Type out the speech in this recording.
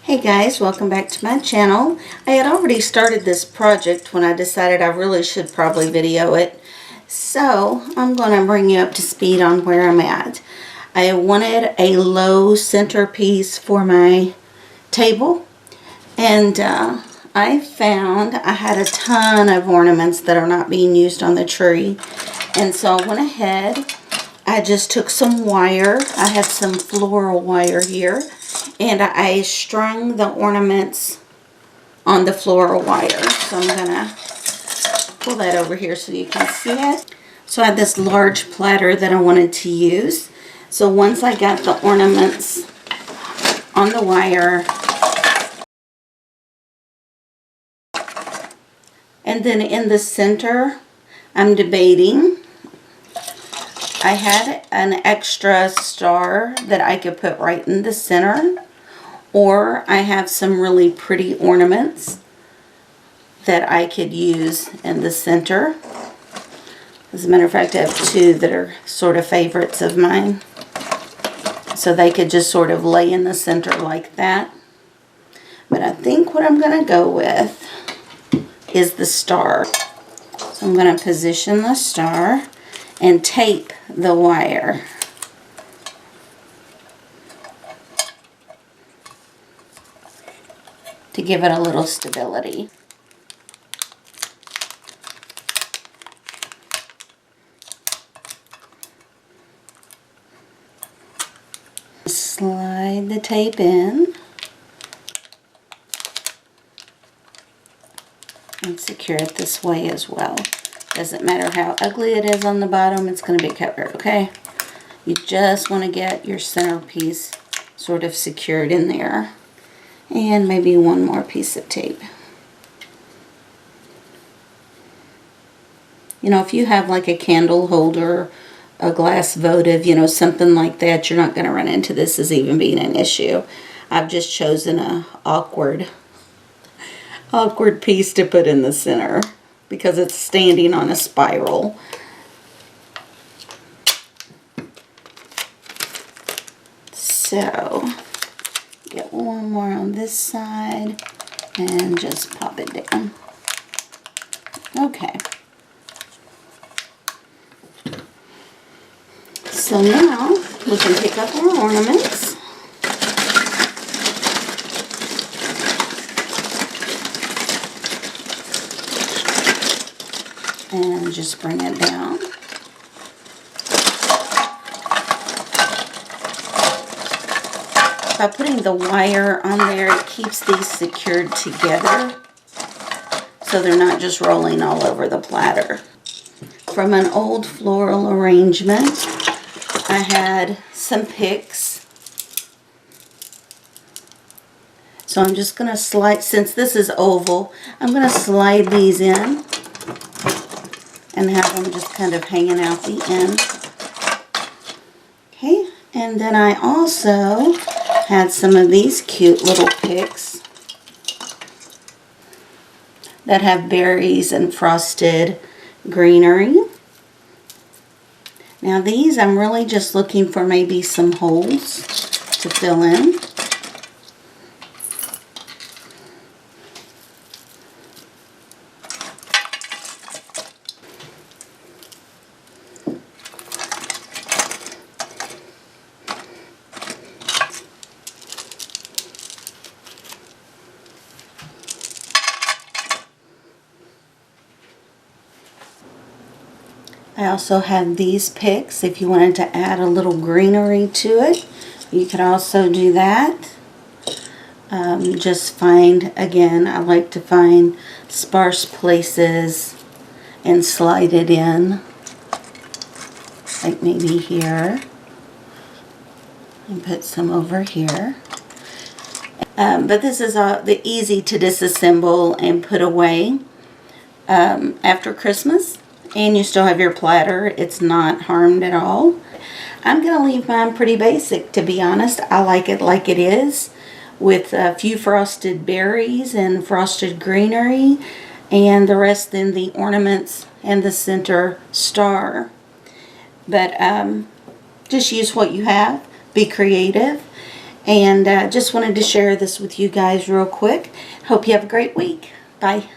Hey guys, welcome back to my channel. I had already started this project when I decided I really should probably video it. So I'm going to bring you up to speed on where I'm at. I wanted a low centerpiece for my table, and I found I had a ton of ornaments that are not being used on the tree. And so I went ahead, I just took some wire. I have some floral wire here. And I strung the ornaments on the floral wire. So I'm going to pull that over here so you can see it. So I had this large platter that I wanted to use. So once I got the ornaments on the wire, and then in the center, I'm debating. I had an extra star that I could put right in the center, or I have some really pretty ornaments that I could use in the center. As a matter of fact, I have two that are sort of favorites of mine. So they could just sort of lay in the center like that. But I think what I'm going to go with is the star. So I'm going to position the star and tape the wire. To give it a little stability. Slide the tape in and secure it this way as well. Doesn't matter how ugly it is on the bottom, it's going to be covered, okay? You just want to get your centerpiece sort of secured in there. And maybe one more piece of tape. You know, if you have like a candle holder, a glass votive, you know, something like that, you're not going to run into this as even being an issue. I've just chosen a awkward piece to put in the center because it's standing on a spiral. So get one more on this side and just pop it down. Okay. So now we can pick up our ornaments. And just bring it down. By putting the wire on there, it keeps these secured together so they're not just rolling all over the platter. From an old floral arrangement, I had some picks. So I'm just going to slide, since this is oval, I'm going to slide these in and have them just kind of hanging out the end. Okay, and then I also had some of these cute little picks that have berries and frosted greenery. Now these, I'm really just looking for maybe some holes to fill in. I also have these picks. If you wanted to add a little greenery to it, you could also do that. Just find, again, I like to find sparse places and slide it in. Like maybe here. And put some over here. But this is the easy to disassemble and put away after Christmas. And you still have your platter. It's not harmed at all. I'm going to leave mine pretty basic, to be honest. I like it like it is, with a few frosted berries and frosted greenery, and the rest in the ornaments and the center star. But just use what you have. Be creative. And just wanted to share this with you guys real quick. Hope you have a great week. Bye.